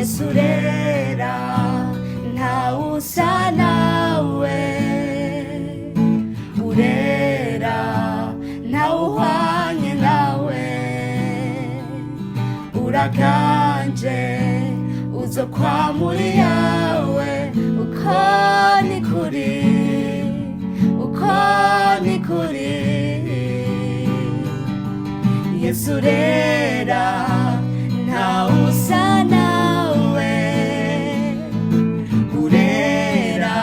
Yesu rera ntawusa nawe, urera ntawuhwanye nawe, uraganje uzokwamuri yawe, uko ni kuri, uko ni kuri. Yesu rera ntawusa nawe, urera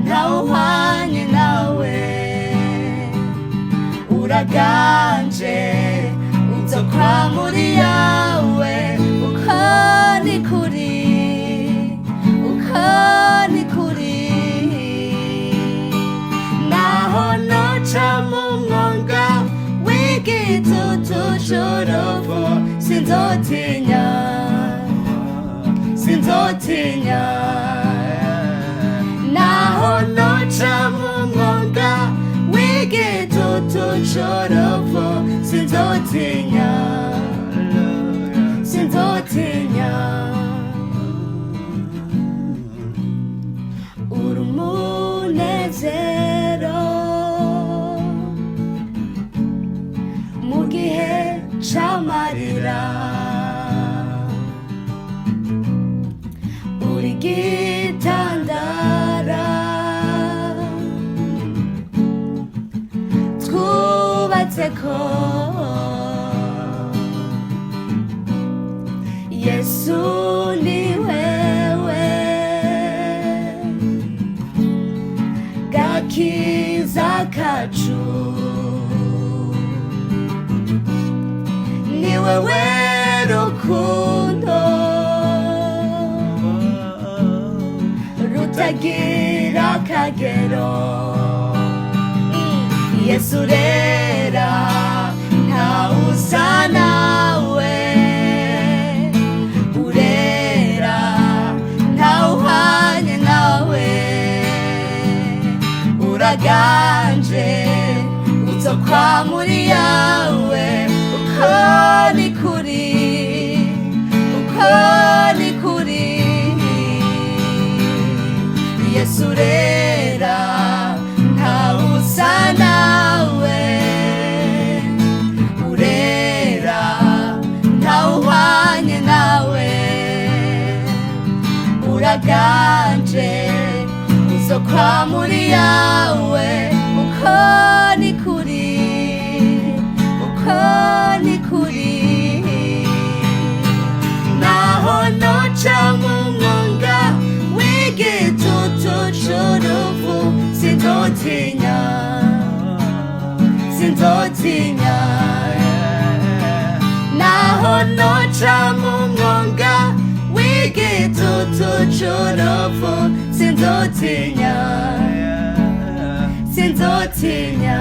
ntawuhwanye nawe, uraganje uzokwamuri yawe, uko ni kuri, uko ni kuri. Naho noca mu mwonga w'igitutu c'urupfu, sinzotinya, sinzotinya. Naho noca mu mwonga w'igitutu c'urupfu, sinzotinya, sinzotinya. Uri umunezero mu gihe c'amarira, uri gitandara twubatseko. Yesu ni wewe gakiza kacu, ni wewe rukundo rutagira akagero. Yesu rera ntawusa nawe, urera ntawuhwanye nawe, uraganje uzokwamuri yawe, uko ni kuri, uko ni kuri. Yesu rera ntawusa nawe, urera ntawuhwanye nawe, uraganje uzokwamuri yawe, uko ni kuri, uko ni kuri. Naho noca mu mwonga w'igitutu c'urupfu, sinzotinya, sinzotinya. Naho noca mu mwonga w'igitutu c'urupfu, sinzotinya, sinzotinya.